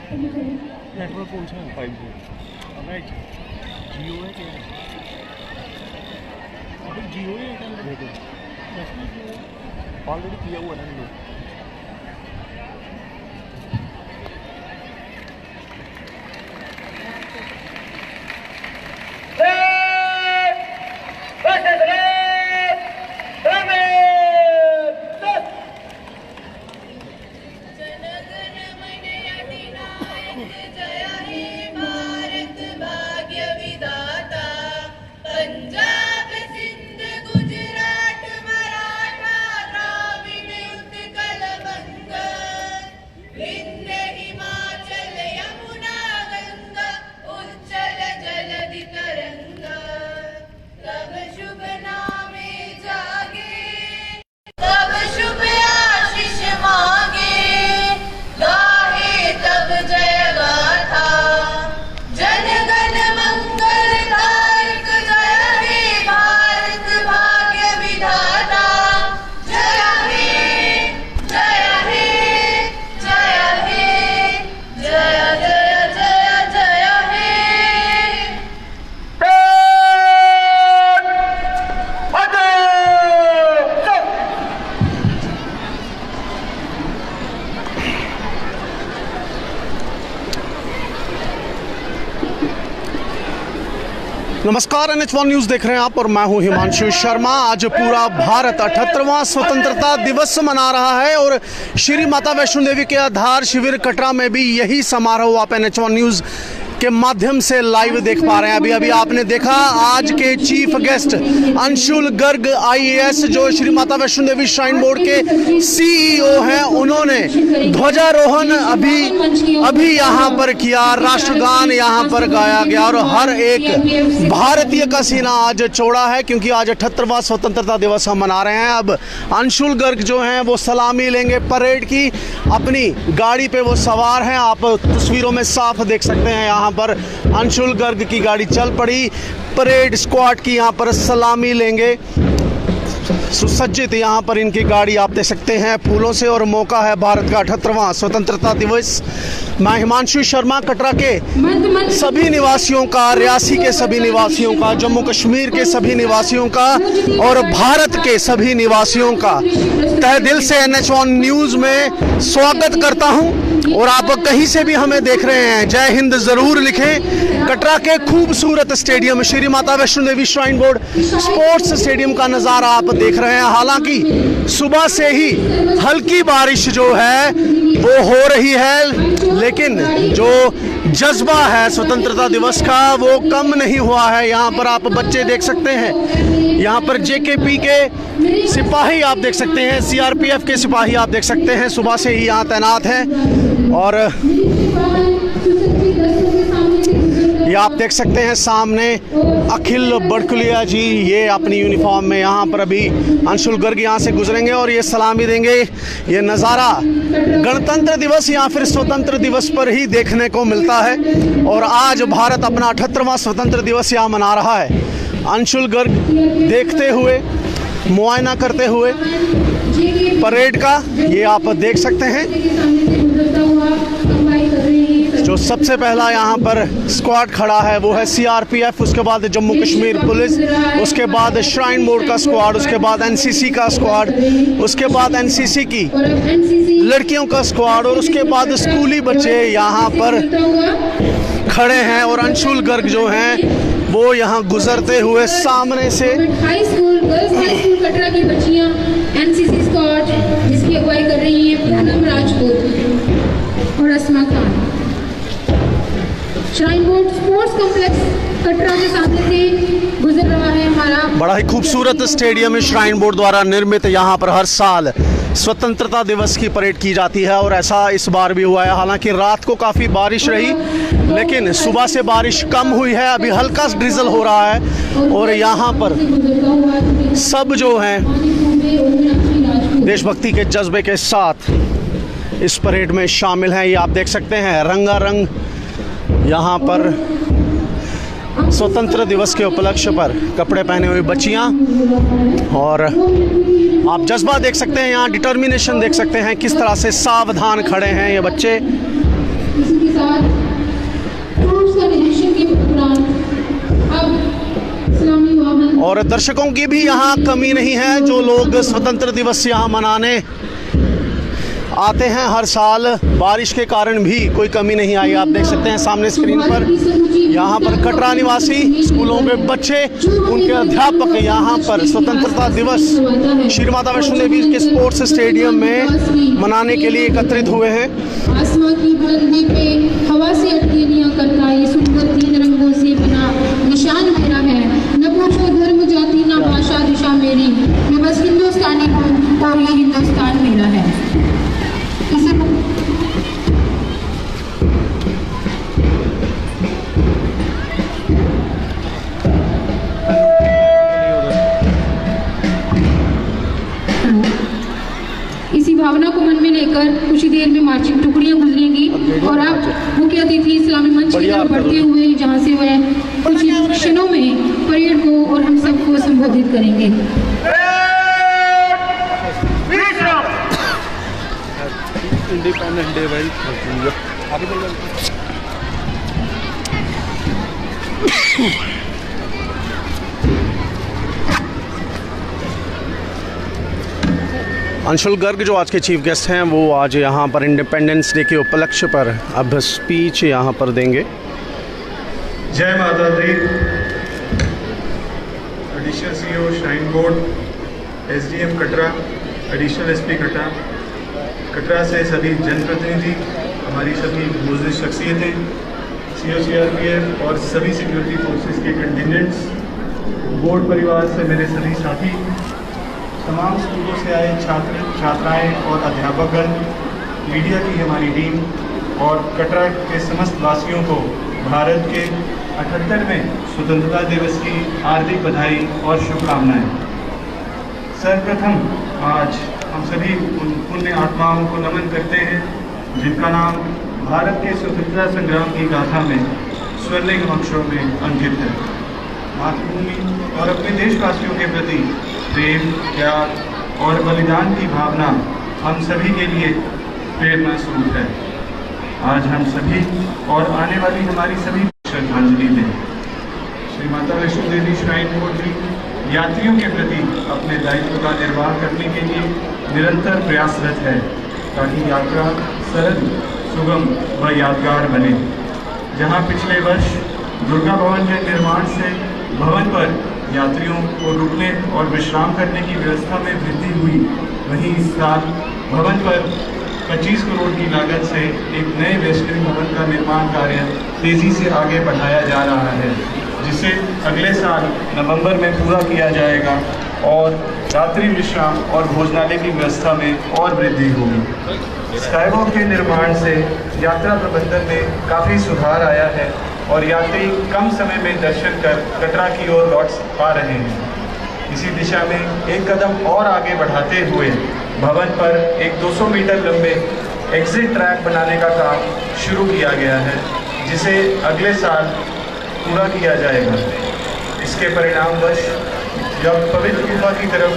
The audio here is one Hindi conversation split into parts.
नेटवर्क कौन सा है? 5G right. जियो है क्या? अभी जियो है क्या? देखो ऑलरेडी किया हुआ है ना। नमस्कार, NH1 न्यूज़ देख रहे हैं आप और मैं हूं हिमांशु शर्मा। आज पूरा भारत 78वां स्वतंत्रता दिवस मना रहा है और श्री माता वैष्णो देवी के आधार शिविर कटरा में भी यही समारोह आप NH1 न्यूज़ के माध्यम से लाइव देख पा रहे हैं। अभी आपने देखा आज के chief guest Anshul Garg IAS जो श्री माता वैष्णो देवी श्राइन बोर्ड के CEO हैं, उन्होंने ध्वजारोहण अभी यहाँ पर किया, राष्ट्रगान यहाँ पर गाया गया और हर एक भारतीय का सीना आज चौड़ा है क्योंकि आज 78वां स्वतंत्रता दिवस हम मना रहे हैं। अब अंशुल गर्ग जो हैं वो सलामी लेंगे परेड की, अपनी गाड़ी पे वो सवार हैं, आप तस्वीरों में साफ देख सकते हैं। यहाँ पर अंशुल गर्ग की गाड़ी चल पड़ी, परेड स्क्वाड की यहाँ पर सलामी लेंगे, सुसज्जित यहाँ पर इनकी गाड़ी आप देख सकते हैं फूलों से, और मौका है भारत का 78वां स्वतंत्रता दिवस। मैं हिमांशु शर्मा कटरा के सभी निवासियों का, रियासी के सभी निवासियों का, जम्मू कश्मीर के सभी निवासियों का और भारत के सभी निवासियों का तहे दिल से NH1 न्यूज़ में स्वागत करता हूँ। और आप कहीं से भी हमें देख रहे हैं, जय हिंद ज़रूर लिखें। कटरा के खूबसूरत stadium Shri Mata Vaishno Devi shrine board sports stadium का नज़ारा आप देख रहे हैं। हालांकि सुबह से ही हल्की बारिश जो है वो हो रही है, लेकिन जो जज्बा है स्वतंत्रता दिवस का वो कम नहीं हुआ है। यहाँ पर आप बच्चे देख सकते हैं, यहाँ पर JKP के सिपाही आप देख सकते हैं, CRPF के सिपाही आप देख सकते हैं, सुबह से ही यहाँ तैनात हैं। और ये आप देख सकते हैं सामने अखिल बड़कुलिया जी, ये अपनी यूनिफॉर्म में यहाँ पर अभी अंशुल गर्ग यहाँ से गुजरेंगे और ये सलामी देंगे। ये नज़ारा गणतंत्र दिवस या फिर स्वतंत्र दिवस पर ही देखने को मिलता है और आज भारत अपना 78वां स्वतंत्र दिवस यहाँ मना रहा है। अंशुल गर्ग देखते हुए, मुआयना करते हुए परेड का, ये आप देख सकते हैं। जो सबसे पहला यहाँ पर स्क्वाड खड़ा है वो है CRPF, उसके बाद जम्मू कश्मीर पुलिस, उसके बाद श्राइन बोर्ड का स्क्वाड, उसके बाद NCC का स्क्वाड, उसके बाद NCC की लड़कियों का स्क्वाड और उसके बाद स्कूली बच्चे यहाँ पर खड़े हैं। और अंशुल गर्ग जो हैं वो यहाँ गुजरते हुए सामने से high school girls high school Katra की बच्चियाँ NCC स्क्वाड जिसकी अगुवाई कर रही हैं पूनम राजपूत और Asma Khan, shrine board sports complex Katra के सामने से गुजर रहा है हमारा बड़ा ही खूबसूरत स्टेडियम श्राइन बोर्ड द्वारा निर्मित। यहाँ पर हर साल स्वतंत्रता दिवस की परेड की जाती है और ऐसा इस बार भी हुआ है। हालांकि रात को काफ़ी बारिश रही, लेकिन सुबह से बारिश कम हुई है, अभी हल्का ड्रिजल हो रहा है और यहाँ पर सब जो हैं देशभक्ति के जज्बे के साथ इस परेड में शामिल हैं। ये आप देख सकते हैं रंगारंग यहाँ पर स्वतंत्र दिवस के उपलक्ष्य पर कपड़े पहने हुई बच्चियाँ, और आप जज्बा देख सकते हैं, यहाँ डिटर्मिनेशन देख सकते हैं, किस तरह से सावधान खड़े हैं ये बच्चे। इसी के साथ फ्रूट्स का निरीक्षण के दौरान अब इस्लामी वाहन और दर्शकों की भी यहाँ कमी नहीं है, जो लोग स्वतंत्र दिवस यहाँ मनाने आते हैं हर साल। बारिश के कारण भी कोई कमी नहीं आई। आप देख सकते हैं सामने स्क्रीन पर, यहाँ पर कटरा निवासी स्कूलों के बच्चे, उनके अध्यापक यहाँ पर स्वतंत्रता दिवस श्री माता वैष्णो देवी के स्पोर्ट्स स्टेडियम में मनाने के लिए एकत्रित हुए हैं। आसमां की बुलंदी पे हवा से अटकेलियां करता ये सुंदर 3 रंगों से बना निशान मेरा है। न पूछो धर्म जाति न भाषा दिशा मेरी, मैं बस हिंदुस्तानी हूँ और ये हिंदुस्तान मेरा है। इसी भावना को मन में लेकर कुछ ही देर में मार्चिंग टुकड़ियां गुजरेंगी और अब मुख्य अतिथि इस्लामी मंच की तरफ बढ़ते हुए जहां से वह कुछ ही क्षणों में परेड को और हम सबको संबोधित करेंगे। इंडिपेंडेंस डे भाई आगे चल अंशुल गर्ग जो आज के चीफ गेस्ट हैं, वो आज यहाँ पर इंडिपेंडेंस डे के उपलक्ष्य पर अब स्पीच यहाँ पर देंगे। जय माता दी। Additional CEO shrine board, SDM Katra, additional SP Katra, Katra से सभी जनप्रतिनिधि, हमारी सभी मुअज़्ज़िज़ शख्सियतें, सीओ सीआरपीएफ और सभी सिक्योरिटी फोर्सेस के कंटिजेंट्स, बोर्ड परिवार से मेरे सभी साथी, तमाम स्कूलों से आए छात्र छात्राएं और अध्यापकगण, मीडिया की हमारी टीम और कटरा के समस्त वासियों को भारत के 78वें स्वतंत्रता दिवस की हार्दिक बधाई और शुभकामनाएं। सर्वप्रथम आज हम सभी उन पुण्य आत्माओं को नमन करते हैं जिनका नाम भारत के स्वतंत्रता संग्राम की गाथा में स्वर्णिम अक्षरों में अंकित है। मातृभूमि और अपने देशवासियों के प्रति प्रेम, त्याग और बलिदान की भावना हम सभी के लिए प्रेरणा स्रोत है। आज हम सभी और आने वाली हमारी सभी श्रद्धांजलि दें। श्री माता वैष्णो देवी श्राइन बोर्ड भी यात्रियों के प्रति अपने दायित्व का निर्वाह करने के लिए निरंतर प्रयासरत है ताकि यात्रा सरल, सुगम व यादगार बने। जहां पिछले वर्ष दुर्गा भवन के निर्माण से भवन पर यात्रियों को रुकने और विश्राम करने की व्यवस्था में वृद्धि हुई, वहीं इस साल भवन पर 25 करोड़ की लागत से एक नए वैष्णवी भवन का निर्माण कार्य तेजी से आगे बढ़ाया जा रहा है, जिसे अगले साल नवंबर में पूरा किया जाएगा और रात्रि विश्राम और भोजनालय की व्यवस्था में और वृद्धि होगी। स्काईवॉक के निर्माण से यात्रा प्रबंधन में काफ़ी सुधार आया है और यात्री कम समय में दर्शन कर कटरा की ओर लौट पा रहे हैं। इसी दिशा में एक कदम और आगे बढ़ाते हुए भवन पर एक 200 मीटर लंबे एग्जिट ट्रैक बनाने का काम शुरू किया गया है, जिसे अगले साल पूरा किया जाएगा। इसके परिणामवश जब पवित्र गुफा की तरफ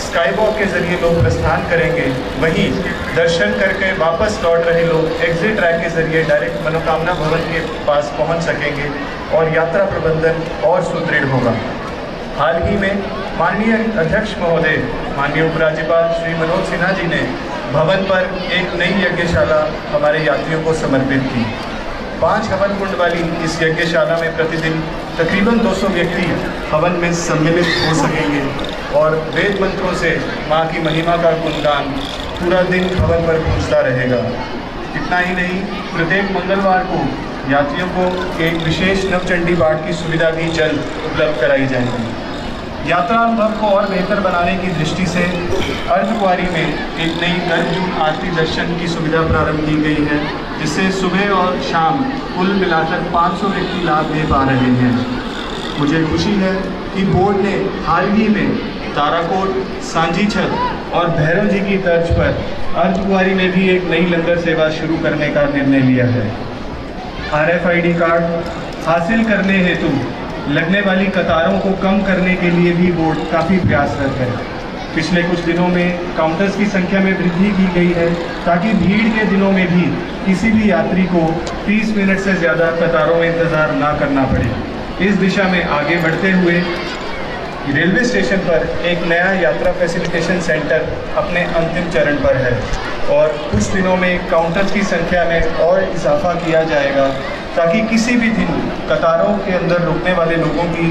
स्काईवॉक के जरिए लोग प्रस्थान करेंगे, वहीं दर्शन करके वापस लौट रहे लोग एग्जिट ट्रैक के जरिए डायरेक्ट मनोकामना भवन के पास पहुंच सकेंगे और यात्रा प्रबंधन और सुदृढ़ होगा। हाल ही में माननीय अध्यक्ष महोदय, माननीय उपराज्यपाल श्री मनोज सिन्हा जी ने भवन पर एक नई यज्ञशाला हमारे यात्रियों को समर्पित की। 5 हवन कुंड वाली इस यज्ञशाला में प्रतिदिन तकरीबन 200 व्यक्ति हवन में सम्मिलित हो सकेंगे और वेद मंत्रों से माँ की महिमा का गुणगान पूरा दिन भवन पर गूंजता रहेगा। इतना ही नहीं, प्रत्येक मंगलवार को यात्रियों को एक विशेष नवचंडी पाठ की सुविधा भी जल्द उपलब्ध कराई जाएगी। यात्रा अनुभव को और बेहतर बनाने की दृष्टि से अर्धकुंवारी में एक नई गर्भजून आरती दर्शन की सुविधा प्रारंभ की गई है, जिससे सुबह और शाम कुल मिलाकर 500 व्यक्ति लाभ ले पा रहे हैं। मुझे खुशी है कि बोर्ड ने हाल ही में ताराकोट, सांझी छत और भैरव जी की तर्ज पर अर्धकुंवारी में भी एक नई लंगर सेवा शुरू करने का निर्णय लिया है। RFID कार्ड हासिल करने हेतु लगने वाली कतारों को कम करने के लिए भी बोर्ड काफ़ी प्रयासरत है। पिछले कुछ दिनों में काउंटर्स की संख्या में वृद्धि की गई है ताकि भीड़ के दिनों में भी किसी भी यात्री को 30 मिनट से ज़्यादा कतारों में इंतज़ार ना करना पड़े। इस दिशा में आगे बढ़ते हुए रेलवे स्टेशन पर एक नया यात्रा फैसिलिटेशन सेंटर अपने अंतिम चरण पर है और कुछ दिनों में काउंटर्स की संख्या में और इजाफा किया जाएगा ताकि किसी भी दिन कतारों के अंदर रुकने वाले लोगों की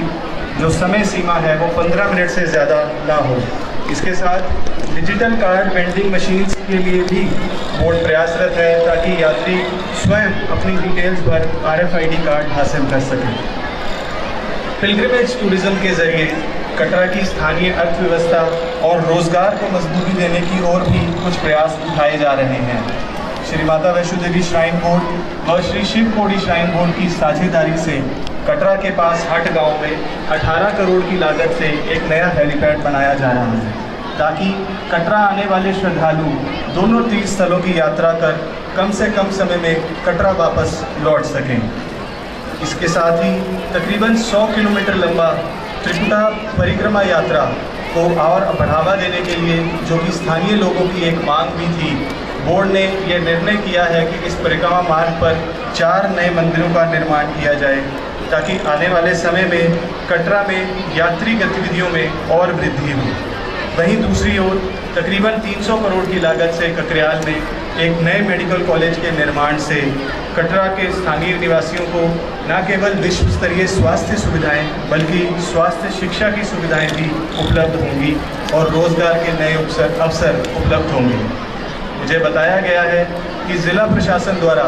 जो समय सीमा है वो 15 मिनट से ज़्यादा ना हो। इसके साथ डिजिटल कार्ड वेंडिंग मशीन्स के लिए भी बोर्ड प्रयासरत है ताकि यात्री स्वयं अपनी डिटेल्स पर RFID कार्ड हासिल कर सकें। पिलग्रिमेज टूरिज्म के ज़रिए कटरा की स्थानीय अर्थव्यवस्था और रोज़गार को मजबूती देने की ओर भी कुछ प्रयास उठाए जा रहे हैं। श्री माता वैष्णो देवी श्राइन बोर्ड और श्री शिव खोड़ी श्राइन बोर्ड की साझेदारी से कटरा के पास हट गांव में 18 करोड़ की लागत से एक नया हेलीपैड बनाया जा रहा है ताकि कटरा आने वाले श्रद्धालु दोनों तीर्थ स्थलों की यात्रा कर कम से कम समय में कटरा वापस लौट सकें। इसके साथ ही तकरीबन 100 किलोमीटर लंबा त्रिकुटा परिक्रमा यात्रा को और बढ़ावा देने के लिए जो कि स्थानीय लोगों की एक मांग भी थी, बोर्ड ने यह निर्णय किया है कि इस परिक्रमा मार्ग पर 4 नए मंदिरों का निर्माण किया जाए ताकि आने वाले समय में कटरा में यात्री गतिविधियों में और वृद्धि हो। वहीं दूसरी ओर तकरीबन 300 करोड़ की लागत से ककरयाल में एक नए मेडिकल कॉलेज के निर्माण से कटरा के स्थानीय निवासियों को न केवल विश्व स्तरीय स्वास्थ्य सुविधाएं बल्कि स्वास्थ्य शिक्षा की सुविधाएं भी उपलब्ध होंगी और रोजगार के नए अवसर उपलब्ध होंगे। मुझे बताया गया है कि ज़िला प्रशासन द्वारा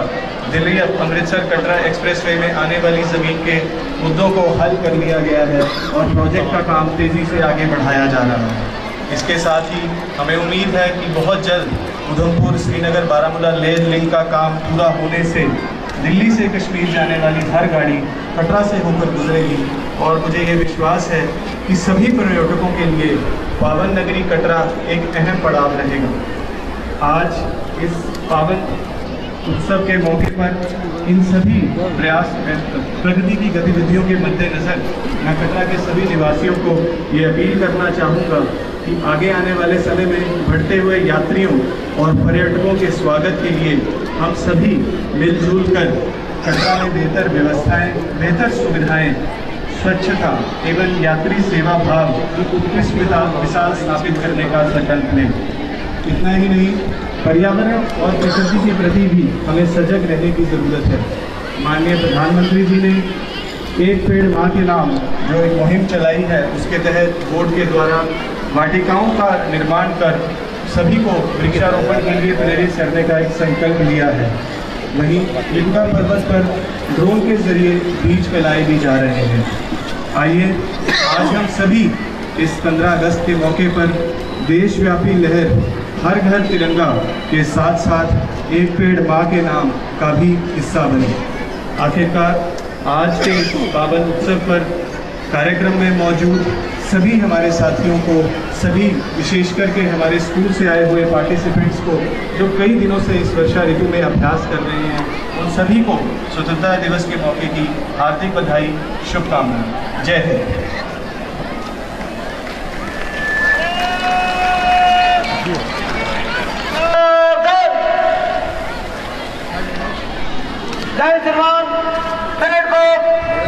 दिल्ली अमृतसर कटरा एक्सप्रेसवे में आने वाली ज़मीन के मुद्दों को हल कर लिया गया है और प्रोजेक्ट का काम तेज़ी से आगे बढ़ाया जा रहा है। इसके साथ ही हमें उम्मीद है कि बहुत जल्द उधमपुर श्रीनगर बारामूला लेह लिंक का काम पूरा होने से दिल्ली से कश्मीर जाने वाली हर गाड़ी कटरा से होकर गुजरेगी और मुझे ये विश्वास है कि सभी पर्यटकों के लिए पावन नगरी कटरा एक अहम पड़ाव रहेगा। आज इस पावन उत्सव के मौके पर इन सभी प्रयास प्रगति की गतिविधियों के मद्देनज़र मैं कटरा के सभी निवासियों को ये अपील करना चाहूँगा कि आगे आने वाले समय में बढ़ते हुए यात्रियों और पर्यटकों के स्वागत के लिए हम सभी मिलजुल कर कटरा में बेहतर व्यवस्थाएं, बेहतर सुविधाएं, स्वच्छता एवं यात्री सेवा भाव की उत्कृष्ट मिसाल स्थापित करने का संकल्प लें। इतना ही नहीं, पर्यावरण और प्रकृति के प्रति भी हमें सजग रहने की ज़रूरत है। माननीय प्रधानमंत्री जी ने एक पेड़ माँ के नाम जो एक मुहिम चलाई है, उसके तहत बोर्ड के द्वारा वाटिकाओं का निर्माण कर सभी को वृक्षारोपण के लिए प्रेरित करने का एक संकल्प लिया है। वहीं लिंगा पर्वत पर ड्रोन के जरिए बीज फैलाए भी जा रहे हैं। आइए आज हम सभी इस 15 अगस्त के मौके पर देशव्यापी लहर हर घर तिरंगा के साथ साथ एक पेड़ माँ के नाम का भी हिस्सा बने। आखिरकार आज के पावन उत्सव पर कार्यक्रम में मौजूद सभी हमारे साथियों को, सभी विशेष करके हमारे स्कूल से आए हुए पार्टिसिपेंट्स को जो कई दिनों से इस वर्षा ऋतु में अभ्यास कर रहे हैं, उन सभी को स्वतंत्रता दिवस के मौके की हार्दिक बधाई, शुभकामनाएं। जय हिंद। जय श्रीमान, परेड को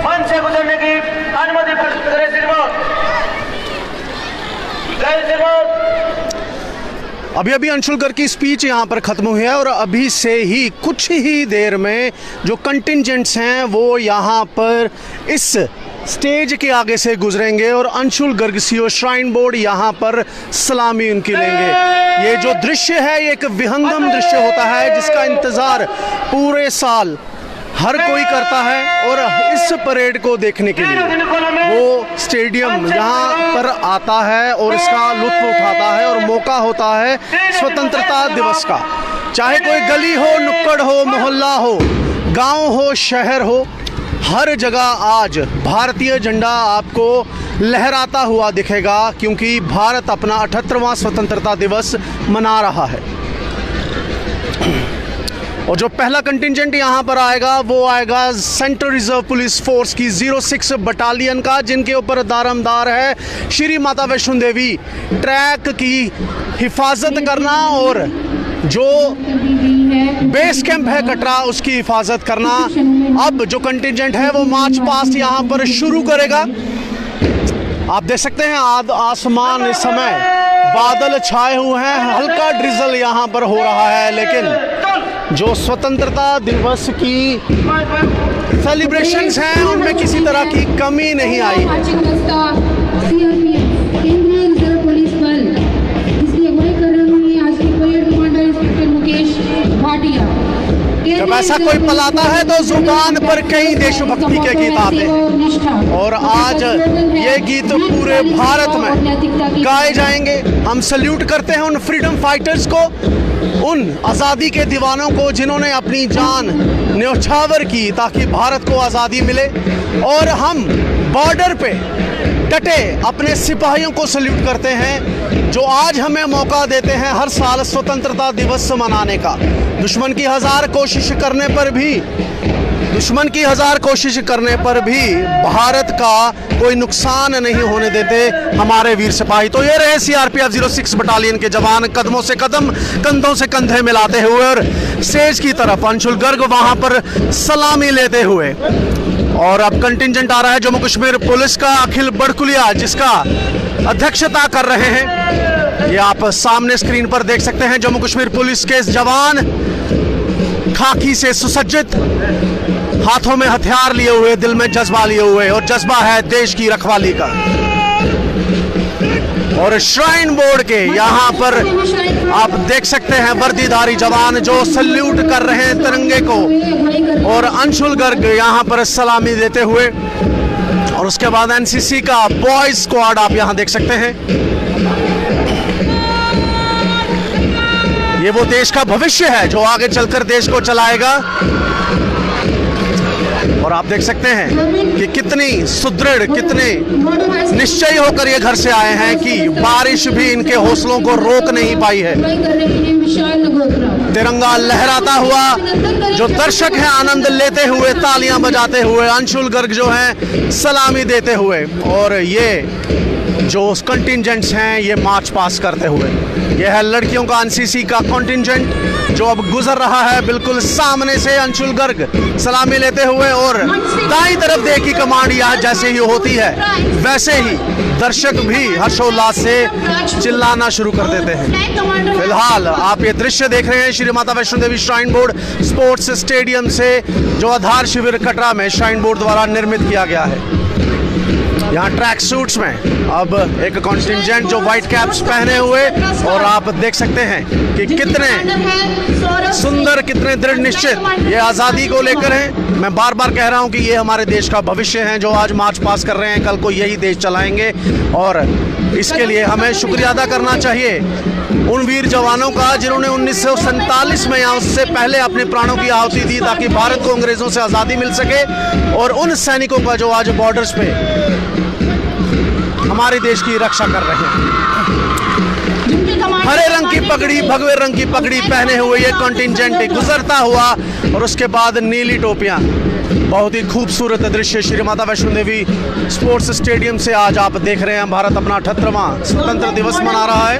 मंच से गुजरने की अनुमति प्रस्तुत करें। श्रीमान, जय श्रीमान। अभी अभी अंशुलकर की स्पीच यहाँ पर ख़त्म हुई है और अभी से ही कुछ ही देर में जो कंटिंजेंट्स हैं वो यहाँ पर इस स्टेज के आगे से गुजरेंगे और Anshul Garg CO shrine board यहाँ पर सलामी उनकी लेंगे। ये जो दृश्य है ये एक विहंगम दृश्य होता है जिसका इंतज़ार पूरे साल हर कोई करता है और इस परेड को देखने के लिए वो स्टेडियम यहाँ पर आता है और इसका लुत्फ उठाता है और मौका होता है स्वतंत्रता दिवस का। चाहे कोई गली हो, नुक्कड़ हो, मोहल्ला हो, गांव हो, शहर हो, हर जगह आज भारतीय झंडा आपको लहराता हुआ दिखेगा क्योंकि भारत अपना 78वां स्वतंत्रता दिवस मना रहा है। और जो पहला कंटिंजेंट यहाँ पर आएगा वो आएगा सेंट्रल रिजर्व पुलिस फोर्स की 06 बटालियन का, जिनके ऊपर दारोमदार है श्री माता वैष्णो देवी ट्रैक की हिफाजत करना और जो बेस कैंप है कटरा उसकी हिफाजत करना। अब जो कंटिंजेंट है वो मार्च पास्ट यहाँ पर शुरू करेगा। आप देख सकते हैं आसमान इस समय बादल छाए हुए हैं, हल्का ड्रिजल यहाँ पर हो रहा है, लेकिन जो स्वतंत्रता दिवस की सेलिब्रेशंस हैं उनमें किसी तरह की कमी नहीं आई। केंद्रीय रिजर्व पुलिस बल इसकी अगुवाई कर रहे हैं आज के parade commander inspector Mukesh Bhatia. जब ऐसा कोई पलाता है तो जुबान पर कई देशभक्ति के गीत आते हैं और आज ये गीत पूरे भारत में गाए जाएंगे। हम सल्यूट करते हैं उन फ्रीडम फाइटर्स को, उन आज़ादी के दीवानों को जिन्होंने अपनी जान न्यौछावर की ताकि भारत को आज़ादी मिले, और हम बॉर्डर पे डटे अपने सिपाहियों को सल्यूट करते हैं जो आज हमें मौका देते हैं हर साल स्वतंत्रता दिवस मनाने का। दुश्मन की हजार कोशिश करने पर भी भारत का कोई नुकसान नहीं होने देते हमारे वीर सिपाही। तो ये रहे सीआरपीएफ 06 बटालियन के जवान, कदमों से कदम कंधों से कंधे मिलाते हुए और स्टेज की तरफ अंशुल गर्ग वहां पर सलामी लेते हुए। और अब कंटिंजेंट आ रहा है जम्मू कश्मीर पुलिस का अखिल बड़कुलिया, जिसका अध्यक्षता कर रहे हैं। ये आप सामने स्क्रीन पर देख सकते हैं जम्मू कश्मीर पुलिस के जवान खाकी से सुसज्जित, हाथों में हथियार लिए हुए, दिल में जज्बा लिए हुए, और जज्बा है देश की रखवाली का। और श्राइन बोर्ड के यहाँ पर आप देख सकते हैं वर्दीधारी जवान जो सल्यूट कर रहे हैं तिरंगे को, और अंशुल गर्ग यहाँ पर सलामी देते हुए। और उसके बाद एनसीसी का बॉयज स्क्वाड आप यहाँ देख सकते हैं। ये वो देश का भविष्य है जो आगे चलकर देश को चलाएगा। और आप देख सकते हैं कि कितनी सुदृढ़, कितने निश्चयी होकर ये घर से आए हैं कि बारिश भी इनके हौसलों को रोक नहीं पाई है। तिरंगा लहराता हुआ जो दर्शक हैं आनंद लेते हुए, तालियां बजाते हुए, अंशुल गर्ग जो हैं सलामी देते हुए, और ये जो कंटिंजेंट्स हैं ये मार्च पास करते हुए। यह है लड़कियों का एनसीसी का कंटिंजेंट जो अब गुजर रहा है बिल्कुल सामने से, अंशुल गर्ग सलामी लेते हुए, और दाईं तरफ देखी कमांड यहाँ जैसे ही होती है वैसे ही दर्शक भी हर्षोल्लास से चिल्लाना शुरू कर देते हैं। फिलहाल आप ये दृश्य देख रहे हैं Shri Mata Vaishno Devi shrine board sports stadium से, जो आधार शिविर कटरा में श्राइन बोर्ड द्वारा निर्मित किया गया है। यहाँ ट्रैक सूट्स में अब एक कॉन्टिंजेंट जो व्हाइट कैप्स पहने हुए, और आप देख सकते हैं कि कितने सुंदर, कितने दृढ़ निश्चित ये आज़ादी को लेकर हैं। मैं बार बार कह रहा हूँ कि ये हमारे देश का भविष्य है जो आज मार्च पास कर रहे हैं, कल को यही देश चलाएंगे। और इसके लिए हमें शुक्रिया अदा करना चाहिए उन वीर जवानों का जिन्होंने 1947 में या उससे पहले अपने प्राणों की आहुति दी ताकि भारत को अंग्रेजों से आज़ादी मिल सके, और उन सैनिकों का जो आज बॉर्डर्स पे हमारे देश की रक्षा कर रहे हैं। हरे रंग की पगड़ी, भगवे रंग की पगड़ी पहने हुए ये कंटिंजेंट गुजरता हुआ, और उसके बाद नीली टोपियां। बहुत ही खूबसूरत दृश्य श्री माता वैष्णो देवी स्पोर्ट्स स्टेडियम से आज आप देख रहे हैं। भारत अपना 78वां स्वतंत्र दिवस मना रहा है।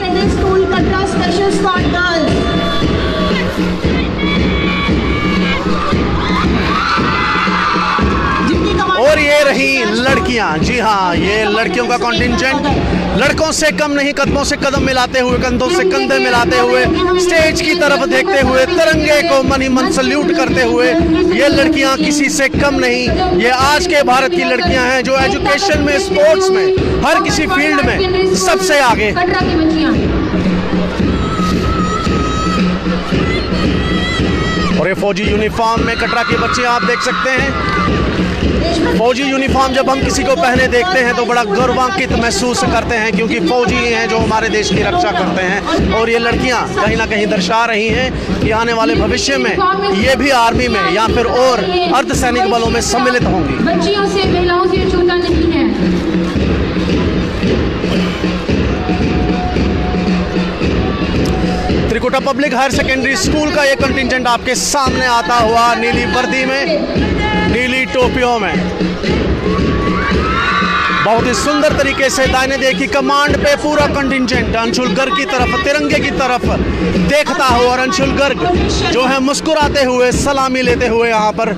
और ये रही लड़कियां, जी हाँ, ये लड़कियों का कॉन्टिंजेंट लड़कों से कम नहीं, कदमों से कदम मिलाते हुए, कंधों से कंधे मिलाते हुए, स्टेज की तरफ देखते हुए, तिरंगे को मन ही मन सल्यूट करते हुए। ये लड़कियां किसी से कम नहीं, ये आज के भारत की लड़कियां हैं जो एजुकेशन में, स्पोर्ट्स में, हर किसी फील्ड में सबसे आगे। और ये फौजी यूनिफॉर्म में कटरा के बच्चे आप देख सकते हैं। फौजी यूनिफॉर्म जब हम किसी को पहने देखते हैं तो बड़ा गौरवान्वित महसूस करते हैं, क्योंकि फौजी हैं जो हमारे देश की रक्षा करते हैं। और ये लड़कियां कहीं ना कहीं दर्शा रही हैं कि आने वाले भविष्य में ये भी आर्मी में या फिर और अर्धसैनिक बलों में सम्मिलित होंगी। बच्चियों से, महिलाओं से छूटा नहीं है। Trikuta Trikuta public higher secondary school का ये कंटिंजेंट आपके सामने आता हुआ नीली वर्दी में, नीली टोपियों में, बहुत ही सुंदर तरीके से दाहिने देखी कमांड पे पूरा कंटिंजेंट अंशुल गर्ग की तरफ, तिरंगे की तरफ देखता हुआ, और अंशुल गर्ग जो है मुस्कुराते हुए सलामी लेते हुए यहाँ पर,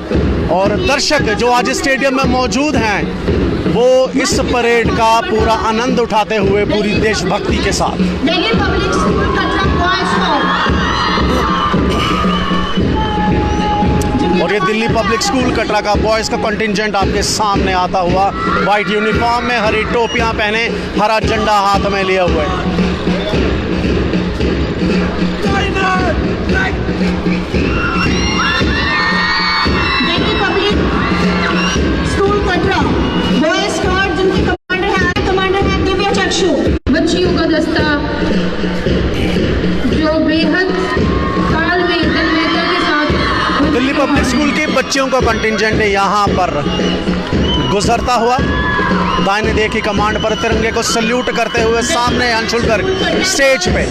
और दर्शक जो आज स्टेडियम में मौजूद हैं वो इस परेड का पूरा आनंद उठाते हुए पूरी देशभक्ति के साथ। Delhi public school Katra boys और ये दिल्ली पब्लिक स्कूल कटरा का बॉयज़ का कंटिंजेंट आपके सामने आता हुआ, वाइट यूनिफॉर्म में, हरी टोपियां पहने, हरा झंडा हाथ में लिए हुए। Delhi public school Katra boys squad जिनके कमांडर हैं दिव्या चक्षु, बच्चियों का दस्ता जो बेहद तालमेल तन्मयता के साथ दिल्ली पब्लिक स्कूल की बच्चियों का कंटिंजेंट यहाँ पर गुजरता हुआ, दाहिने देखी कमांड पर तिरंगे को सल्यूट करते हुए, सामने अंशुल गर्ग स्टेज पे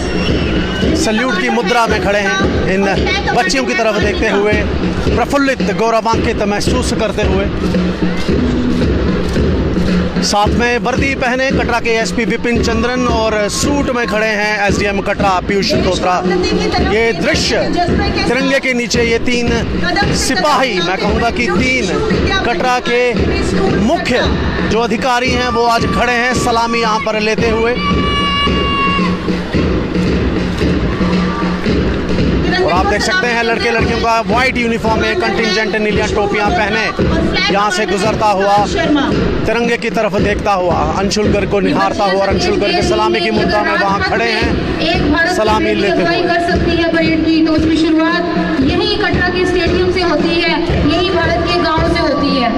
सल्यूट की मुद्रा में खड़े हैं, इन बच्चियों की तरफ देखते हुए प्रफुल्लित गौरवान्वित महसूस करते हुए। साथ में वर्दी पहने कटरा के एसपी विपिन चंद्रन और सूट में खड़े हैं एसडीएम कटरा पीयूष धोत्रा। ये दृश्य तिरंगे के नीचे ये तीन सिपाही, मैं कहूँगा कि तीन कटरा के मुख्य जो अधिकारी हैं वो आज खड़े हैं सलामी यहाँ पर लेते हुए, और आप देख सकते हैं लड़के लड़कियों का वाइट यूनिफॉर्म में कंटिंजेंट नीलियां टोपियां पहने यहाँ से गुजरता हुआ, तिरंगे की तरफ देखता हुआ, अंशुल गर्ग को निहारता हुआ, और अंशुल गर्ग के सलामी की मुद्रा में वहाँ खड़े हैं सलामी लेते हुए। कर सकती है परेड की, तो उसकी शुरुआत यही कटरा के स्टेडियम से होती है, यही भारत के गाँव से होती है।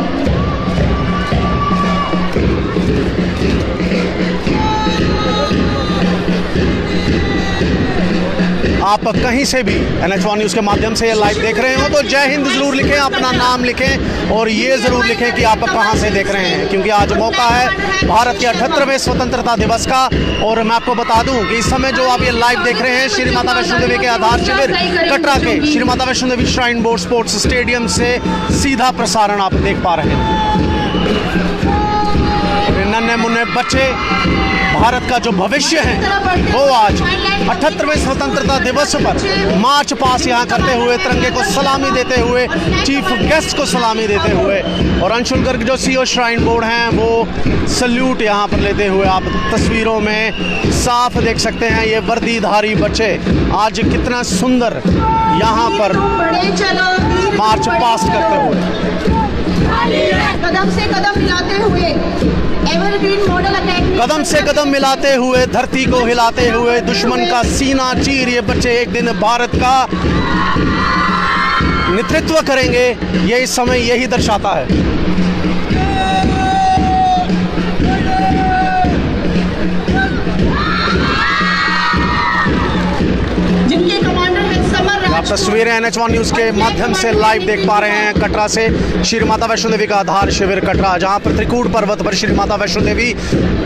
आप कहीं से भी NH1 न्यूज़ के माध्यम से ये लाइव देख रहे हो तो जय हिंद ज़रूर लिखें, अपना नाम लिखें और ये ज़रूर लिखें कि आप कहाँ से देख रहे हैं, क्योंकि आज मौका है भारत के 78वें स्वतंत्रता दिवस का। और मैं आपको बता दूं कि इस समय जो आप ये लाइव देख रहे हैं श्री माता वैष्णो देवी के आधार शिविर कटरा के Shri Mata Vaishno Devi shrine board sports stadium से सीधा प्रसारण आप देख पा रहे हैं। नन्हे मुन्ने बच्चे, भारत का जो भविष्य है वो आज 78वें स्वतंत्रता दिवस पर मार्च पास यहाँ करते हुए, तिरंगे को सलामी देते हुए, चीफ गेस्ट को सलामी देते हुए, और अंशुल गर्ग जो सीईओ श्राइन बोर्ड हैं वो सल्यूट यहाँ पर लेते हुए आप तस्वीरों में साफ देख सकते हैं। ये वर्दीधारी बच्चे आज कितना सुंदर यहाँ पर मार्च पास्ट करते हुए, कदम से कदम मिलाते हुए, एवरग्रीन मॉडल अकेडमी कदम से कदम मिलाते हुए, धरती को हिलाते हुए, दुश्मन का सीना चीर ये बच्चे एक दिन भारत का नेतृत्व करेंगे, ये इस समय यही दर्शाता है। जिनके कमांडर हैं समर आप तस्वीरें NH1 न्यूज़ के माध्यम से लाइव देख पा रहे हैं कटरा से श्री माता वैष्णो देवी का आधार शिविर कटरा, जहां पर त्रिकूट पर्वत पर श्री माता वैष्णो देवी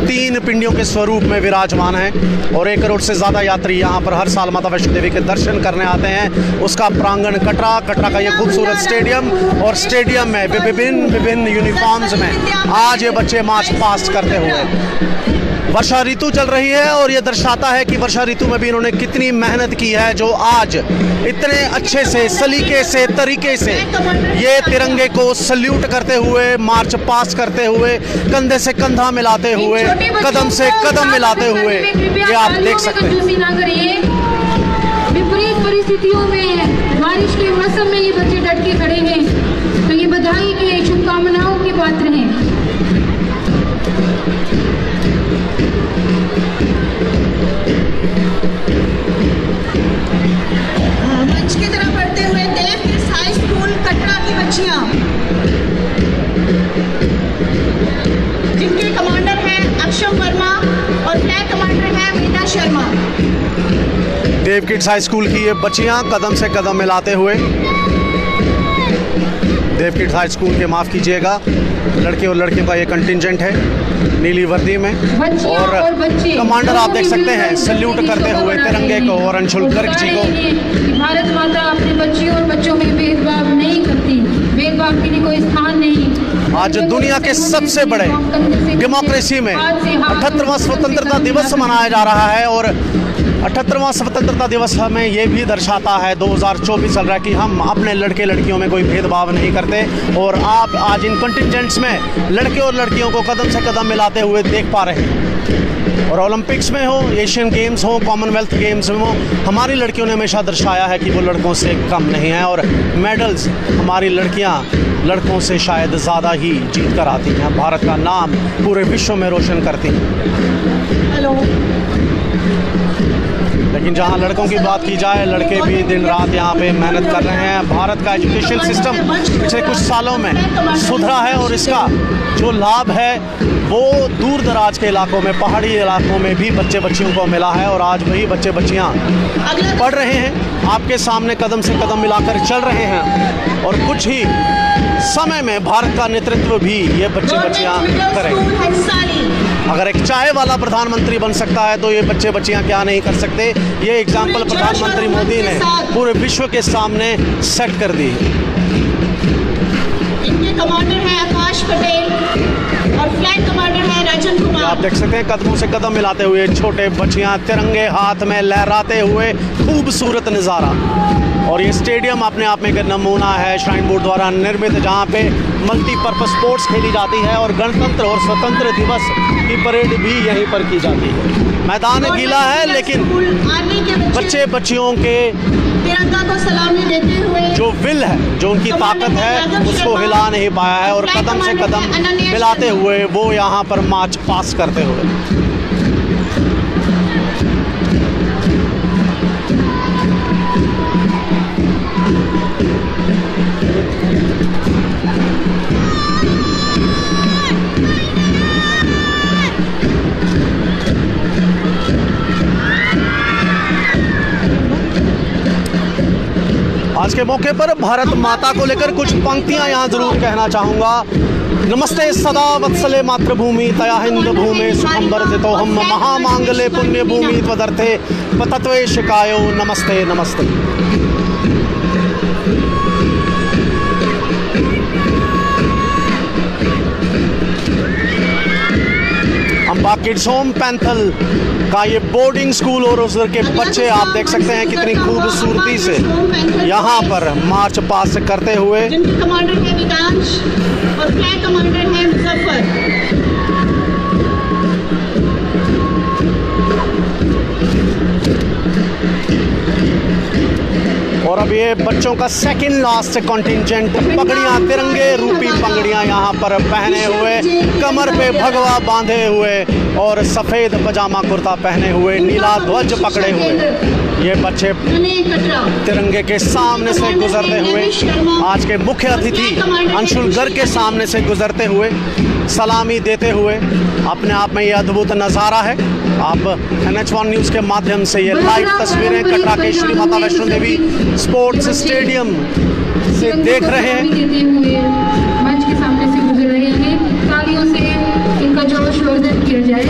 3 पिंडियों के स्वरूप में विराजमान है, और 1 करोड़ से ज़्यादा यात्री यहां पर हर साल माता वैष्णो देवी के दर्शन करने आते हैं। उसका प्रांगण कटरा का ये खूबसूरत स्टेडियम, और स्टेडियम में विभिन्न यूनिफॉर्म्स में आज ये बच्चे मार्च पास्ट करते हुए। वर्षा ऋतु चल रही है और ये दर्शाता है कि वर्षा ऋतु में भी इन्होंने कितनी मेहनत की है, जो आज इतने अच्छे से, सलीके से, तरीके से ये तिरंगे को सल्यूट करते हुए, मार्च पास करते हुए, कंधे से कंधा मिलाते हुए, कदम से कदम मिलाते हुए, ये आप देख सकते हैं। विपरीत परिस्थितियों में, बारिश के मौसम में ये बच्चे डट के खड़े हैं, तो ये बधाई के, शुभकामनाओं के पात्र हैं। मंच की तरफ बढ़ते हुए देव के हाई स्कूल कटरा की बच्चियां, जिनके कमांडर हैं अक्षम वर्मा और फ्लैग कमांडर हैं मीना शर्मा। देव किड्स हाई स्कूल की ये बच्चियां कदम से कदम मिलाते हुए देवकीर्थ हाई स्कूल के, माफ़ कीजिएगा, लड़के और लड़कियों का ये कंटिंजेंट है नीली वर्दी में। और कमांडर आप देख सकते हैं सल्यूट करते हुए तिरंगे को और अंशुल गर्ग जी को। भारत माता अपने बच्चियों और बच्चों में भेदभाव नहीं करती, भेदभाव के लिए कोई स्थान नहीं। आज दुनिया के सबसे बड़े डेमोक्रेसी में 78वां स्वतंत्रता दिवस मनाया जा रहा है और 78वां स्वतंत्रता दिवस हमें ये भी दर्शाता है 2024 चल रहा है कि हम अपने लड़के लड़कियों में कोई भेदभाव नहीं करते। और आप आज इन कंटिंजेंट्स में लड़के और लड़कियों को कदम से कदम मिलाते हुए देख पा रहे हैं। और ओलंपिक्स में हो, एशियन गेम्स हो, कॉमनवेल्थ गेम्स में हो, हमारी लड़कियों ने हमेशा दर्शाया है कि वो लड़कों से कम नहीं है। और मेडल्स हमारी लड़कियां लड़कों से शायद ज़्यादा ही जीत कर आती हैं, भारत का नाम पूरे विश्व में रोशन करती हैं। हेलो। लेकिन जहां लड़कों की बात की जाए, लड़के भी दिन रात यहाँ पे मेहनत कर रहे हैं। भारत का एजुकेशन सिस्टम पिछले कुछ सालों में सुधरा है और इसका जो लाभ है वो दूर दराज के इलाकों में, पहाड़ी इलाकों में भी बच्चे बच्चियों को मिला है। और आज वही बच्चे बच्चियाँ पढ़ रहे हैं, आपके सामने कदम से कदम मिलाकर चल रहे हैं। और कुछ ही समय में भारत का नेतृत्व भी ये बच्चे बच्चियाँ करेंगे। अगर एक चाय वाला प्रधानमंत्री बन सकता है तो ये बच्चे बच्चियाँ क्या नहीं कर सकते। ये एग्जाम्पल प्रधानमंत्री मोदी ने पूरे विश्व के सामने सेट कर दी। इनके कमांडर हैं आकाश पटेल और फ्लैग कमांडर है राजन कुमार। आप देख सकते हैं कदमों से कदम मिलाते हुए छोटे बच्चियां तिरंगे हाथ में लहराते हुए, खूबसूरत नज़ारा। और ये स्टेडियम अपने आप में एक नमूना है, श्राइन बोर्ड द्वारा निर्मित, जहाँ पे मल्टीपर्पज़ स्पोर्ट्स खेली जाती है और गणतंत्र और स्वतंत्र दिवस की परेड भी यहीं पर की जाती है। मैदान गीला है लेकिन बच्चे बच्चियों के तिरंगा को सलामी देते हुए जो विल है, जो उनकी ताकत है, उसको हिला नहीं पाया है। और कदम से कदम मिलाते हुए वो यहाँ पर मार्च पास करते हुए। आज के मौके पर भारत माता को लेकर कुछ पंक्तियां यहाँ जरूर कहना चाहूँगा। नमस्ते सदा वत्सले मातृभूमि तया हिंद भूमि सुखम वर्धितो हम महामांगले पुण्य भूमि त्वदर्थे पतत्वे शिकायो नमस्ते नमस्ते। अम्बा किड्स होम पैंथल का ये बोर्डिंग स्कूल और उधर के बच्चे आप देख सकते हैं कितनी खूबसूरती से यहाँ पर मार्च पास करते हुए। जिनके कमांडर है विकास और फ्लैग कमांडर है मुजफ्फर। और अब ये बच्चों का सेकंड लास्ट कॉन्टिंजेंट, पगड़ियाँ, तिरंगे रूपी पगड़ियाँ यहाँ पर पहने हुए, कमर पे भगवा बांधे हुए और सफ़ेद पजामा कुर्ता पहने हुए, नीला ध्वज पकड़े हुए ये बच्चे तिरंगे के सामने से गुजरते हुए, आज के मुख्य अतिथि अंशुल गर्ग के सामने से गुजरते हुए, सलामी देते हुए, अपने आप में ये अद्भुत नज़ारा है। आप NH1 न्यूज़ के माध्यम से ये लाइव तस्वीरें कटरा के श्री माता वैष्णो देवी स्पोर्ट्स स्टेडियम से देख रहे हैं। मंच के सामने से गुजर रहे हैं, तालियों से इनका जोशवर्धन किया जाए।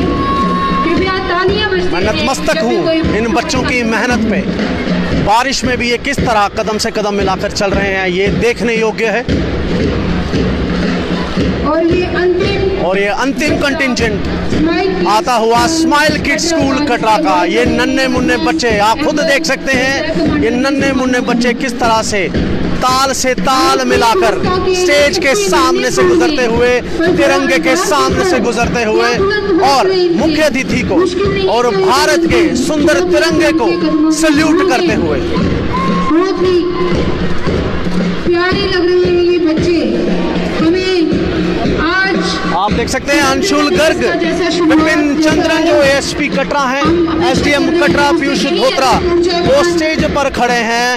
कृपया तालियां बजती मैं नतमस्तक हूँ इन बच्चों की मेहनत पे। बारिश में भी ये किस तरह कदम से कदम मिलाकर चल रहे हैं, ये देखने योग्य है। और ये अंतिम कंटिंजेंट आता हुआ स्माइल किड्स स्कूल कटरा का, ये नन्हे मुन्ने बच्चे आप खुद देख सकते हैं। ये नन्हे मुन्ने बच्चे किस तरह से ताल मिलाकर स्टेज के सामने से गुजरते हुए, तिरंगे के सामने से गुजरते हुए और मुख्य अतिथि को और भारत के सुंदर तिरंगे को सल्यूट करते हुए। बहुत ही प्यारे लग रहे हैं ये बच्चे हमें। आज आप देख सकते हैं अंशुल गर्ग, विपिन चंद्रन जो ASP कटरा हैं, SDM कटरा पीयूष धोत्रा वो स्टेज पर खड़े हैं।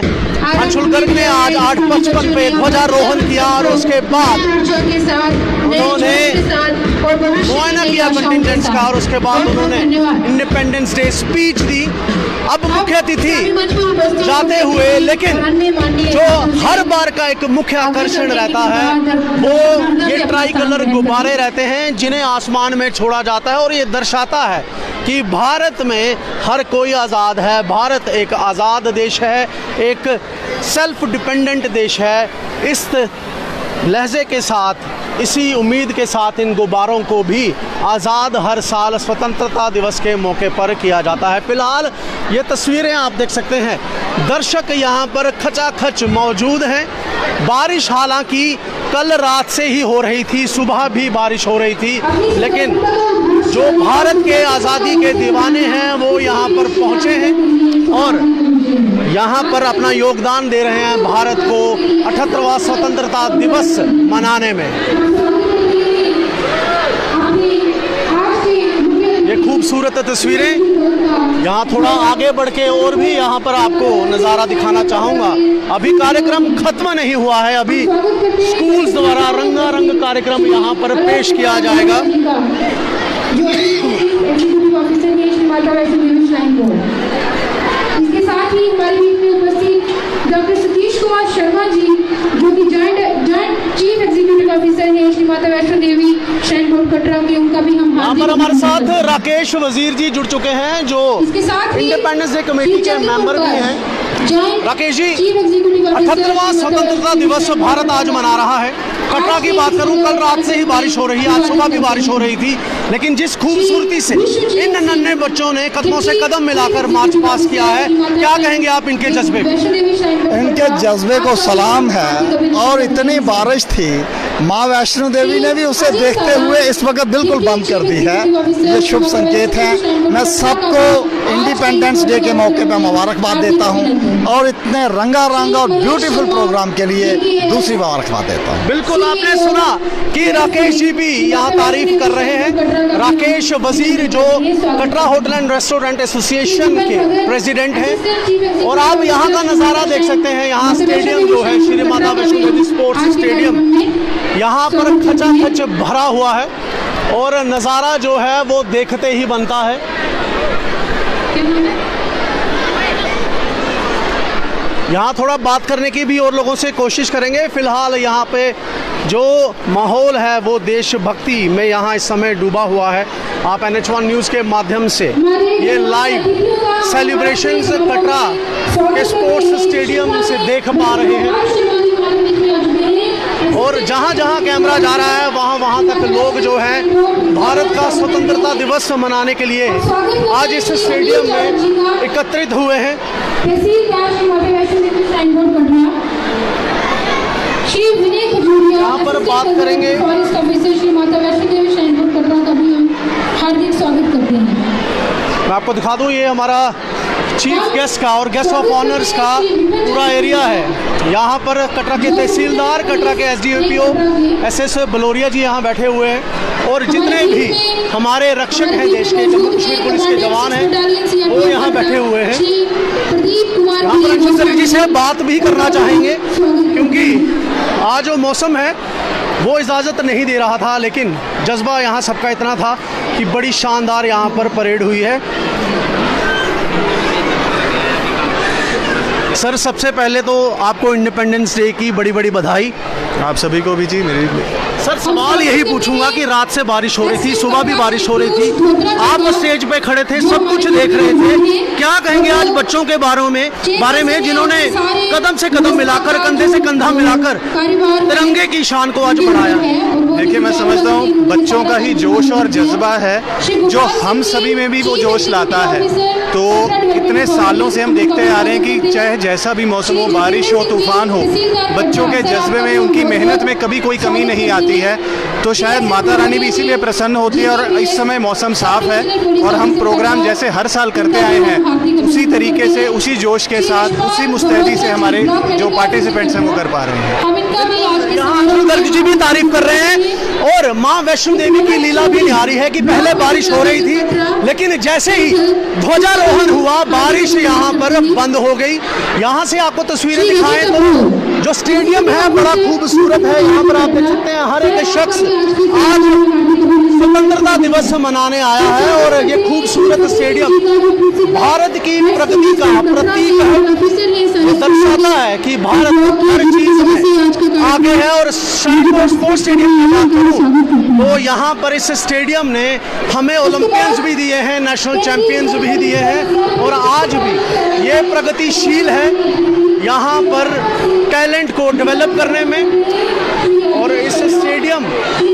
अंशुल गर्ग ने आज 8:55 पे ध्वजारोहण किया और उसके बाद उन्होंने और भविष्य मुआयना की किया आशाओं के कंटिजेंट्स का और उसके बाद साथ। उन्होंने धन्यवाद। इंडिपेंडेंस डे स्पीच दी। अब मुख्य अतिथि मंच पर उपस्थित जाते हुए, लेकिन माननीय जो हर बार का एक मुख्य आकर्षण रहता है वो ये ट्राई कलर गुब्बारे रहते हैं जिन्हें आसमान में छोड़ा जाता है और ये दर्शाता है कि भारत में हर कोई आज़ाद है। भारत एक आज़ाद देश है, एक सेल्फ डिपेंडेंट देश है। इस लहजे के साथ, इसी उम्मीद के साथ इन गुब्बारों को भी आज़ाद हर साल स्वतंत्रता दिवस के मौके पर किया जाता है। फिलहाल ये तस्वीरें आप देख सकते हैं, दर्शक यहाँ पर खचाखच मौजूद हैं। बारिश हालांकि कल रात से ही हो रही थी, सुबह भी बारिश हो रही थी, लेकिन जो भारत के आज़ादी के दीवाने हैं वो यहाँ पर पहुँचे हैं और यहाँ पर अपना योगदान दे रहे हैं भारत को 78वां स्वतंत्रता दिवस मनाने में। ये खूबसूरत तस्वीरें। यहाँ थोड़ा आगे बढ़ के और भी यहाँ पर आपको नज़ारा दिखाना चाहूँगा। अभी कार्यक्रम खत्म नहीं हुआ है, अभी स्कूल्स द्वारा रंगारंग कार्यक्रम यहाँ पर पेश किया जाएगा। इसके साथ ही हमारे बीच में उपस्थित डॉक्टर सतीश कुमार शर्मा जी, जो कि जॉइंट चीफ एग्जीक्यूटिव ऑफिसर हैं श्री माता वैष्णो देवी श्राइन बोर्ड कटरा के, उनका भी हम यहाँ पर हमारे साथ राकेश वजीर जी जुड़ चुके हैं जो इसके साथ ही इंडिपेंडेंस डे कमेटी के मेंबर भी हैं। राकेश जी, 78वां स्वतंत्रता दिवस भारत आज मना रहा है। कटरा की बात करूं, कल रात से ही बारिश हो रही है, आज सुबह भी बारिश हो रही थी, लेकिन जिस खूबसूरती से इन नन्हे बच्चों ने कदमों से कदम मिलाकर मार्च पास किया है, क्या कहेंगे आप इनके जज्बे पे? इनके जज्बे को सलाम है। और इतनी बारिश थी, माँ वैष्णो देवी ने भी उसे देखते हुए इस वक्त बिल्कुल बंद कर दी है। ये शुभ संकेत है। मैं सबको इंडिपेंडेंस डे के मौके पर मुबारकबाद देता हूँ और इतने रंगारंग और ब्यूटीफुल प्रोग्राम के लिए दूसरी मुबारकबाद देता हूँ। बिल्कुल, आपने सुना कि राकेश जी भी यहाँ तारीफ कर रहे हैं। राकेश वजीर जो Katra hotel and restaurant association के प्रेसिडेंट हैं, और आप यहाँ का नज़ारा देख सकते हैं। यहाँ स्टेडियम जो है श्री माता वैष्णो देवी स्पोर्ट्स स्टेडियम, यहाँ पर खचाखच भरा हुआ है और नज़ारा जो है वो देखते ही बनता है। यहाँ थोड़ा बात करने की भी और लोगों से कोशिश करेंगे। फिलहाल यहाँ पे जो माहौल है वो देशभक्ति में यहाँ इस समय डूबा हुआ है। आप NH1 न्यूज़ के माध्यम से ये लाइव सेलिब्रेशंस कटरा के स्पोर्ट्स स्टेडियम से देख पा रहे हैं और जहाँ जहाँ कैमरा जा रहा है वहाँ वहाँ तक लोग जो हैं भारत का स्वतंत्रता दिवस मनाने के लिए आज इस स्टेडियम में एकत्रित हुए हैं। यहाँ पर बात करेंगे, forest officer Shri Mata Vaishno Devi shrine board Katra का भी हम हार्दिक स्वागत करते हैं। मैं आपको दिखा दूँ, ये हमारा चीफ गेस्ट का और गेस्ट ऑफ ऑनर्स का पूरा एरिया है। यहाँ पर कटरा के तहसीलदार, कटरा के SDPO SS बलोरिया जी यहाँ बैठे हुए हैं और जितने भी हमारे रक्षक हैं देश के, जम्मू कश्मीर पुलिस के जवान हैं, वो यहाँ बैठे हुए हैं। यहाँ पर अंशुल जी से बात भी करना चाहेंगे क्योंकि आज जो मौसम है वो इजाज़त नहीं दे रहा था, लेकिन जज्बा यहाँ सबका इतना था कि बड़ी शानदार यहाँ पर परेड हुई है। सर, सबसे पहले तो आपको इंडिपेंडेंस डे की बड़ी बड़ी बधाई। आप सभी को भी जी मेरी। सर, सवाल यही पूछूंगा कि रात से बारिश हो रही थी, सुबह भी बारिश हो रही थी, आप स्टेज पे खड़े थे, सब कुछ देख रहे थे, क्या कहेंगे आज बच्चों के बारे में जिन्होंने कदम से कदम मिलाकर, कंधे से कंधा मिलाकर तिरंगे की शान को आज बढ़ाया? देखिए, मैं समझता हूँ बच्चों का ही जोश और जज्बा है जो हम सभी में भी वो जोश लाता है। तो इतने सालों से हम देखते आ रहे हैं कि चाहे जैसा भी मौसम हो, बारिश हो, तूफान हो, बच्चों के जज्बे में, उनकी मेहनत में कभी कोई कमी नहीं आती है। तो शायद माता रानी भी इसीलिए प्रसन्न होती है। और इस समय मौसम साफ है और हम प्रोग्राम जैसे हर साल करते आए हैं उसी तरीके से, उसी जोश के साथ, उसी मुस्तैदी से हमारे जो पार्टिसिपेंट्स हैं वो कर पा रहे हैं। यहाँ अंशुल गर्ग जी भी तारीफ कर रहे हैं और माँ वैष्णो देवी की लीला भी निहारी है कि पहले बारिश हो रही थी, लेकिन जैसे ही ध्वजारोहण हुआ बारिश यहाँ पर बंद हो गई। यहाँ से आपको तस्वीरें दिखाएं तो जो स्टेडियम है बड़ा खूबसूरत है। यहाँ पर आप देख सकते हैं हर एक शख्स आज स्वतंत्रता दिवस मनाने आया है और ये खूबसूरत स्टेडियम भारत की प्रगति का प्रतीक है। ये दर्शाता है कि भारत हर चीज में आगे है। और स्पोर्ट्स स्टेडियम की बात करूं तो यहाँ पर इस स्टेडियम ने हमें ओलंपियंस भी दिए हैं, नेशनल चैंपियंस भी दिए हैं और आज भी ये प्रगतिशील है यहाँ पर टैलेंट को डेवलप करने में। और इस स्टेडियम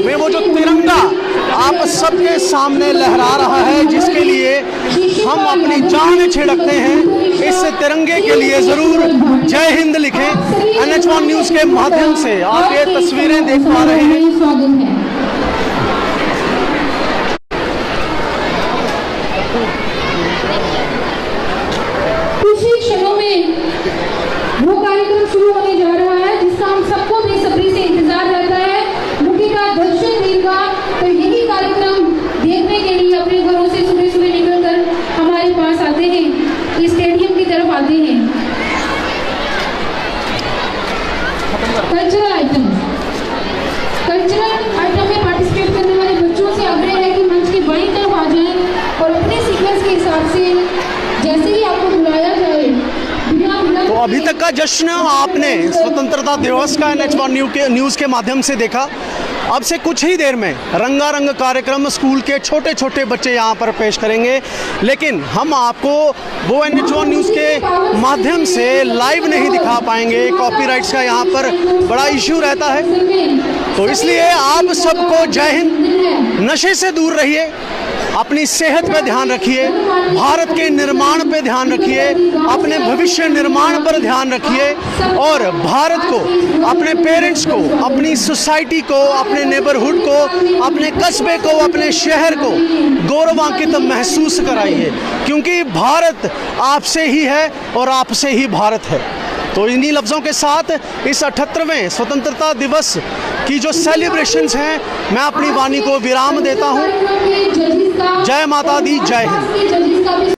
में वो जो तिरंगा आप सबके सामने लहरा रहा है, जिसके लिए हम अपनी जान छिड़कते हैं, इस तिरंगे के लिए जरूर जय हिंद लिखें। NH1 न्यूज के माध्यम से आप ये तस्वीरें देख पा रहे हैं। कुछ ही क्षणों में वो कार्यक्रम शुरू होने जा रहा है जिसका हम सबको बेसब्री से इंतजार रहता है। मुक्ति का दर्शन देने का तो यही कार्यक्रम देखने के लिए अपने घरों से सुबह सुबह निकलकर हमारे पास आते हैं, इस स्टेडियम की तरफ आते हैं। कल्चरल आइटम में पार्टिसिपेट करने वाले बच्चों से आग्रह है कि मंच के बाईं तरफ आ जाएं और अपने सीक्वेंस के हिसाब से जैसे ही आपको बुलाया जाए। तो अभी तक का जश्न आपने स्वतंत्रता दिवस का NH1 न्यूज के माध्यम से देखा। अब से कुछ ही देर में रंगारंग कार्यक्रम स्कूल के छोटे छोटे बच्चे यहाँ पर पेश करेंगे, लेकिन हम आपको वो NH1 न्यूज़ के माध्यम से लाइव नहीं दिखा पाएंगे। कॉपीराइट्स का यहाँ पर बड़ा इश्यू रहता है, तो इसलिए आप सबको जय हिंद। नशे से दूर रहिए, अपनी सेहत पे ध्यान रखिए, भारत के निर्माण पे ध्यान रखिए, अपने भविष्य निर्माण पर ध्यान रखिए और भारत को, अपने पेरेंट्स को, अपनी सोसाइटी को, अपने नेबरहुड को, अपने कस्बे को, अपने शहर को गौरवान्वित महसूस कराइए, क्योंकि भारत आपसे ही है और आपसे ही भारत है। तो इन्हीं लफ्ज़ों के साथ इस 78वें स्वतंत्रता दिवस की जो सेलिब्रेशंस हैं, मैं अपनी वाणी को विराम देता हूँ। जय माता दी, जय हिंद।